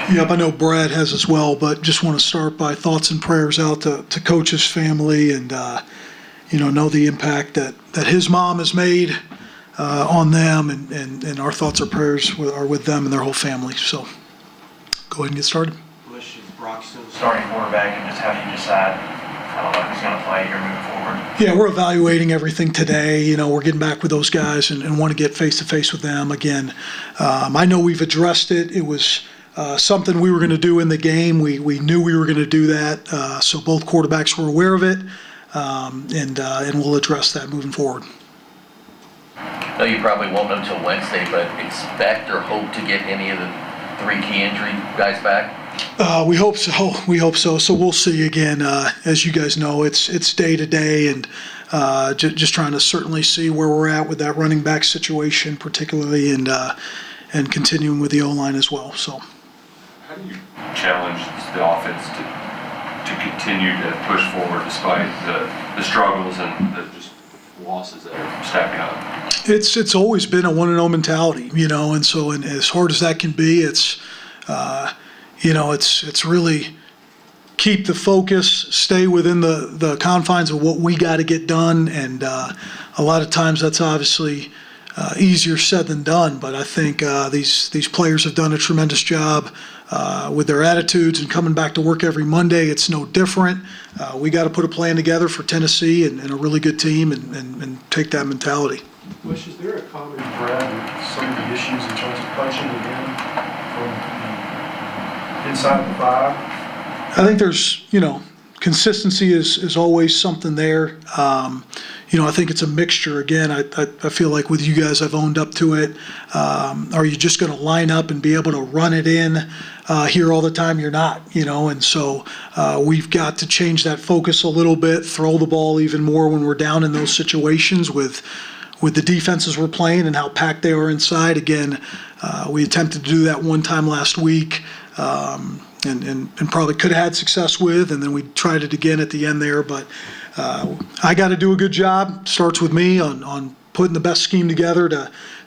Yep, I know Brad has as well, but just want to start by thoughts and prayers out to Coach's family and, know the impact that his mom has made on them, and our thoughts or prayers are with them and their whole family. So go ahead and get started. Bush, is Brock still the starting quarterback, and just how do you decide who's going to play here moving forward? Yeah, we're evaluating everything today. We're getting back with those guys and want to get face-to-face with them again. I know we've addressed it. It was something we were going to do in the game. We knew we were going to do that, so both quarterbacks were aware of it, and we'll address that moving forward. I know you probably won't know until Wednesday, but expect or hope to get any of the 3 key injury guys back? We hope so. So we'll see. Again, as you guys know, it's day to day, and just trying to certainly see where we're at with that running back situation, particularly, and continuing with the O-line as well. So, how do you challenge the offense to continue to push forward despite the struggles and the just losses that are stacking up? It's always been a 1-0 mentality, and so as hard as that can be, it's really keep the focus, stay within the confines of what we got to get done, and a lot of times that's obviously easier said than done. But I think these players have done a tremendous job with their attitudes and coming back to work every Monday. It's no different. We got to put a plan together for Tennessee and a really good team and take that mentality. Bush, is there a common thread with some of the issues in terms of punching again from inside the 5? I think there's, consistency is always something there. I think it's a mixture. Again, I feel like with you guys, I've owned up to it. Are you just going to line up and be able to run it in here all the time? You're not, and so we've got to change that focus a little bit, throw the ball even more when we're down in those situations with the defenses we're playing and how packed they are inside. Again, we attempted to do that one time last week. And probably could have had success with, and then we tried it again at the end there. But I got to do a good job. Starts with me on putting the best scheme together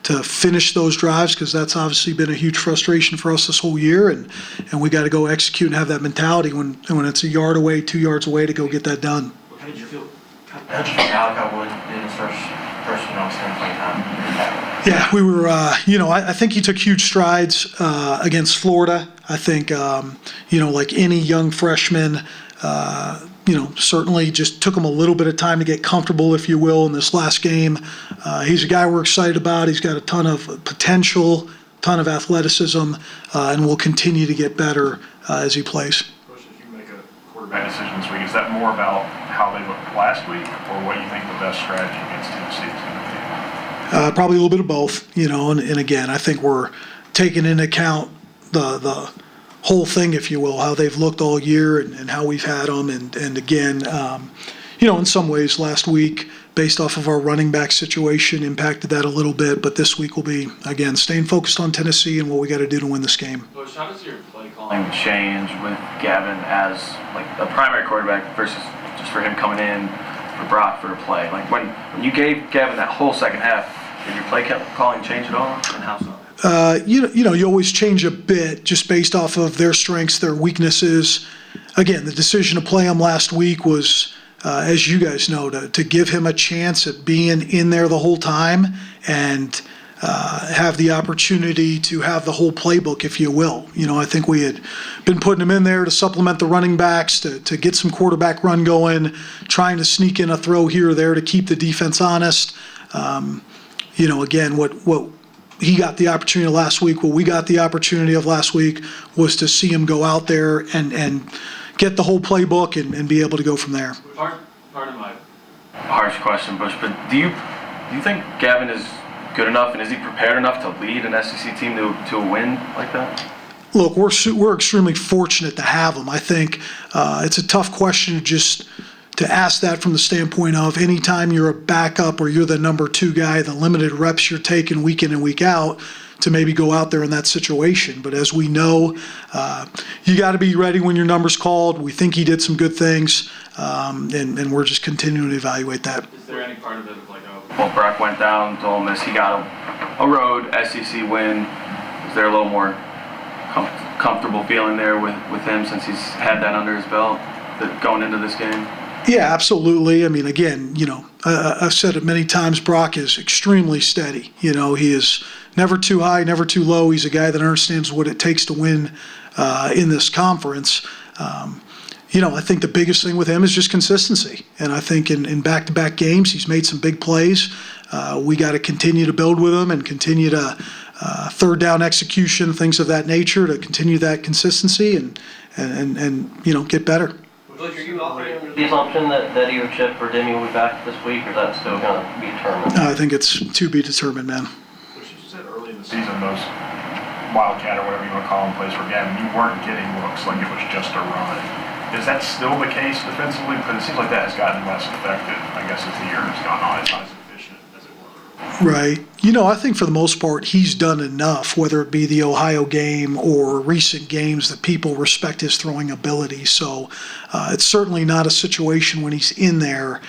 to finish those drives, because that's obviously been a huge frustration for us this whole year. And we got to go execute and have that mentality when it's a yard away, 2 yards away to go get that done. How did you feel Alec Wood in his first standpoint time? Yeah, we were, I think he took huge strides against Florida. I think, like any young freshman, certainly just took him a little bit of time to get comfortable, if you will, in this last game. He's a guy we're excited about. He's got a ton of potential, ton of athleticism, and will continue to get better as he plays. Coach, if you make a quarterback decision this week, is that more about how they looked last week, or what you think the best strategy against Tennessee is going to be? Probably a little bit of both, and again, I think we're taking into account the whole thing, if you will, how they've looked all year and how we've had them. And again, in some ways last week, based off of our running back situation, impacted that a little bit. But this week will be, again, staying focused on Tennessee and what we got to do to win this game. Coach, how does your play calling change with Gavin as like a primary quarterback versus just for him coming in for Brock for a play? Like when you gave Gavin that whole second half, did your play calling change at all, and how so? You always change a bit just based off of their strengths, their weaknesses. Again, the decision to play him last week was, as you guys know, to give him a chance at being in there the whole time and have the opportunity to have the whole playbook, if you will. I think we had been putting him in there to supplement the running backs, to get some quarterback run going, trying to sneak in a throw here or there to keep the defense honest. Again, what he got the opportunity last week, what we got the opportunity of last week was to see him go out there and get the whole playbook and be able to go from there. Pardon my harsh question, Bush, but do you think Gavin is good enough, and is he prepared enough to lead an SEC team to a win like that? Look, we're extremely fortunate to have him. I think it's a tough question to ask that from the standpoint of anytime you're a backup or you're the number 2 guy, the limited reps you're taking week in and week out, to maybe go out there in that situation. But as we know, you got to be ready when your number's called. We think he did some good things, and we're just continuing to evaluate that. Is there any part of it like, well, Brock went down to Ole Miss, he got a road SEC win. Is there a little more comfortable feeling there with him since he's had that under his belt going into this game? Yeah, absolutely. I mean, again, I've said it many times, Brock is extremely steady. He is never too high, never too low. He's a guy that understands what it takes to win in this conference. I think the biggest thing with him is just consistency. And I think in back-to-back games, he's made some big plays. We got to continue to build with him and continue to third down execution, things of that nature, to continue that consistency and get better. Butch, are you operating under the assumption that either Chip or Demi will be back this week, or is that still going to be determined? I think it's to be determined, man. Which you said early in the season, those Wildcat or whatever you want to call them plays for Gavin, you weren't getting looks like it was just a run. Is that still the case defensively? Because it seems like that has gotten less effective, I guess, as the year has gone on. It's not as efficient as it were. Right. I think for the most part, he's done enough, whether it be the Ohio game or recent games, that people respect his throwing ability. So it's certainly not a situation when he's in there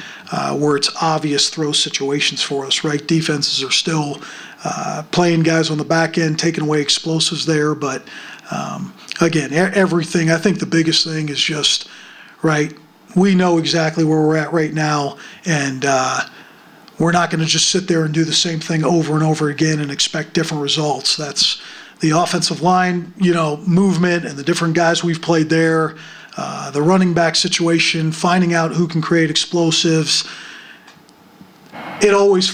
where it's obvious throw situations for us, right? Defenses are still playing guys on the back end, taking away explosives there. But again, everything, I think the biggest thing is just, right, we know exactly where we're at right now, and we're not going to just sit there and do the same thing over and over again and expect different results. That's the offensive line, movement and the different guys we've played there, the running back situation, finding out who can create explosives. It always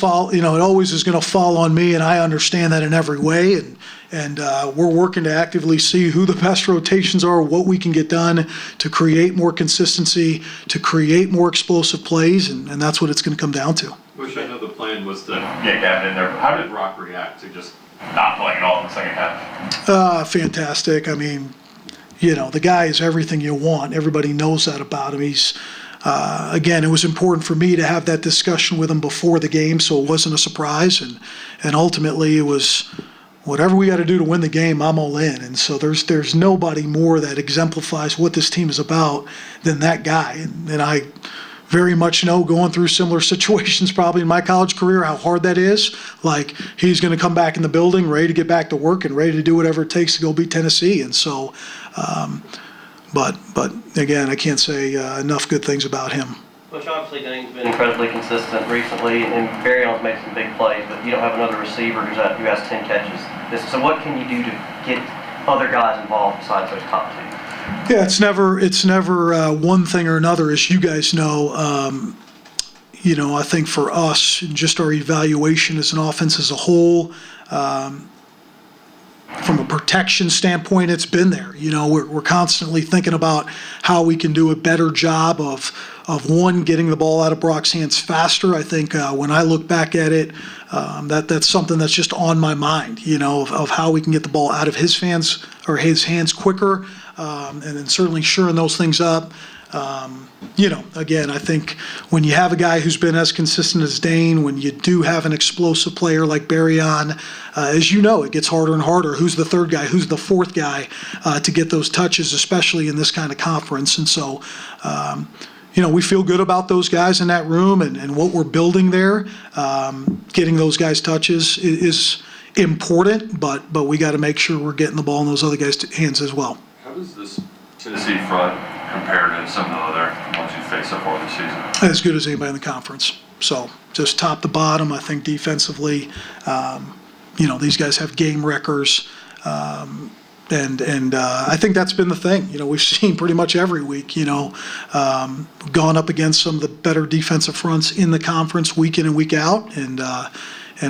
is going to fall on me, and I understand that in every way. And we're working to actively see who the best rotations are, what we can get done to create more consistency, to create more explosive plays, and that's what it's going to come down to. Which I know the plan was to get Gavin in there. How did Brock react to just Not playing at all in the second half. Fantastic. I mean, the guy is everything you want. Everybody knows that about him. He's, again, it was important for me to have that discussion with him before the game, so it wasn't a surprise. And ultimately, it was whatever we got to do to win the game, I'm all in. And so there's nobody more that exemplifies what this team is about than that guy. And I very much know, going through similar situations probably in my college career, how hard that is. Like, he's going to come back in the building ready to get back to work and ready to do whatever it takes to go beat Tennessee. And so, but again, I can't say enough good things about him. Which obviously Dane's been incredibly consistent recently, and Barryon's made some big plays, but you don't have another receiver who has 10 catches. So what can you do to get other guys involved besides those top two? Yeah, it's never one thing or another, as you guys know. I think for us, and just our evaluation as an offense as a whole, from a protection standpoint, it's been there. We're constantly thinking about how we can do a better job of one, getting the ball out of Brock's hands faster. I think when I look back at it, that's something that's just on my mind, of how we can get the ball out of his hands quicker, and then certainly shoring those things up. Again, I think when you have a guy who's been as consistent as Dane, when you do have an explosive player like Barryon, as you know, it gets harder and harder. Who's the third guy? Who's the fourth guy to get those touches, especially in this kind of conference? And so, we feel good about those guys in that room and what we're building there. Getting those guys touches is important, but we got to make sure we're getting the ball in those other guys' hands as well. How does this Tennessee front compare to some of the other ones you faced so far this season? As good as anybody in the conference. So just top to bottom, I think defensively, these guys have game wreckers. And I think that's been the thing. We've seen pretty much every week, gone up against some of the better defensive fronts in the conference week in and week out. And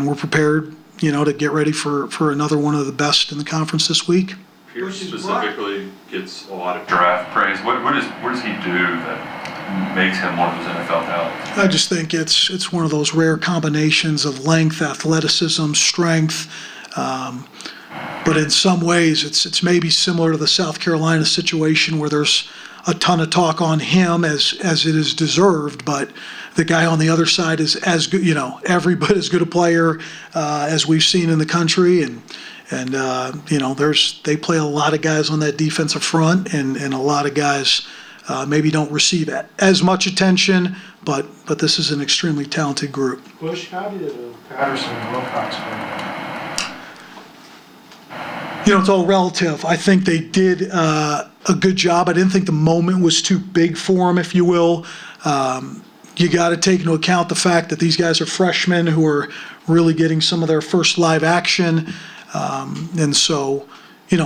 we're prepared, to get ready for another one of the best in the conference this week. Pierce specifically gets a lot of draft praise. What does he do that makes him one of those NFL talents? I just think it's one of those rare combinations of length, athleticism, strength. But in some ways, it's maybe similar to the South Carolina situation where there's a ton of talk on him as it is deserved, but the guy on the other side is as good, every bit as good a player as we've seen in the country, and they play a lot of guys on that defensive front, and a lot of guys maybe don't receive as much attention, but this is an extremely talented group. Bush, how did Patterson and Wilcox play? it's all relative. I think they did a good job. I didn't think the moment was too big for them, if you will. You got to take into account the fact that these guys are freshmen who are really getting some of their first live action. And so,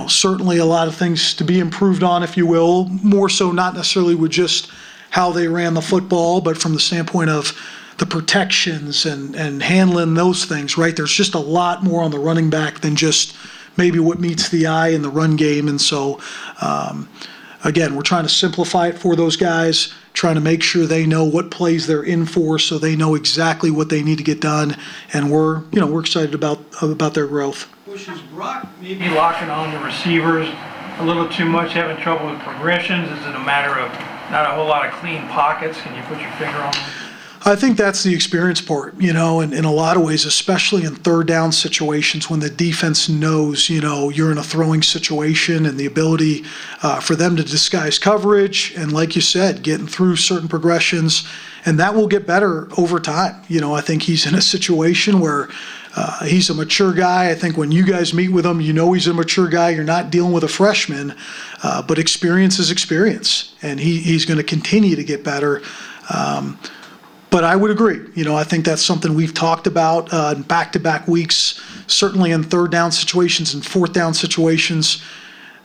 certainly a lot of things to be improved on, if you will, more so not necessarily with just how they ran the football, but from the standpoint of the protections and handling those things, right? There's just a lot more on the running back than just maybe what meets the eye in the run game. And so, again, we're trying to simplify it for those guys, trying to make sure they know what plays they're in for so they know exactly what they need to get done. And we're excited about their growth. Bush, is Brock maybe locking on the receivers a little too much, having trouble with progressions? Is it a matter of not a whole lot of clean pockets? Can you put your finger on them? I think that's the experience part, in a lot of ways, especially in third down situations when the defense knows, you're in a throwing situation, and the ability for them to disguise coverage and, like you said, getting through certain progressions, and that will get better over time. I think he's in a situation where he's a mature guy. I think when you guys meet with him, he's a mature guy. You're not dealing with a freshman, but experience is experience, and he's going to continue to get better. But I would agree. I think that's something we've talked about in back-to-back weeks, certainly in third down situations and fourth down situations.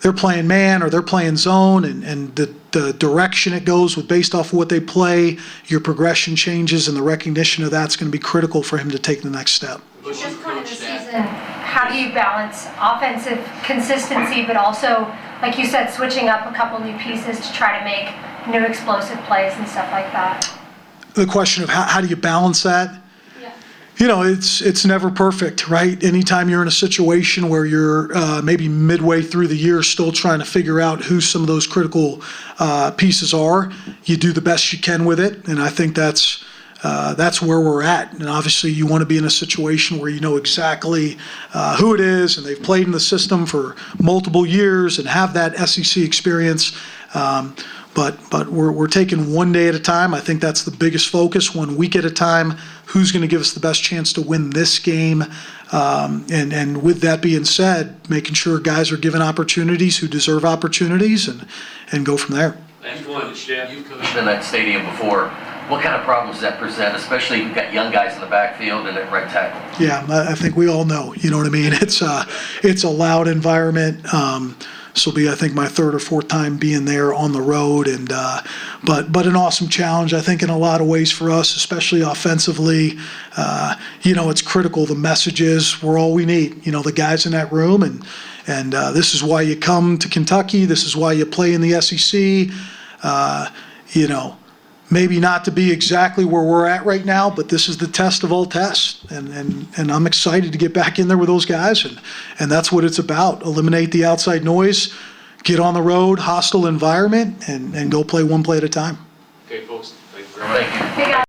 They're playing man or they're playing zone, and the direction it goes with based off of what they play, your progression changes, and the recognition of that's going to be critical for him to take the next step. At this point in the season, how do you balance offensive consistency, but also, like you said, switching up a couple new pieces to try to make new explosive plays and stuff like that? The question of how do you balance that? Yeah. It's never perfect, right? Anytime you're in a situation where you're maybe midway through the year still trying to figure out who some of those critical pieces are, you do the best you can with it, and I think that's where we're at. And obviously you want to be in a situation where you know exactly who it is, and they've played in the system for multiple years and have that SEC experience. But we're taking one day at a time. I think that's the biggest focus, 1 week at a time. Who's going to give us the best chance to win this game? And with that being said, making sure guys are given opportunities who deserve opportunities and go from there. You've coached in that stadium before. What kind of problems does that present, especially if you've got young guys in the backfield and at right tackle? Yeah, I think we all know. You know what I mean? It's a loud environment. This will be, I think, my third or fourth time being there on the road, and but an awesome challenge, I think, in a lot of ways for us, especially offensively. It's critical. The message is we're all we need. The guys in that room, and this is why you come to Kentucky. This is why you play in the SEC. Maybe not to be exactly where we're at right now, but this is the test of all tests. And I'm excited to get back in there with those guys. And that's what it's about. Eliminate the outside noise, get on the road, hostile environment, and go play one play at a time. Okay, folks. Thank you very Thank much. you.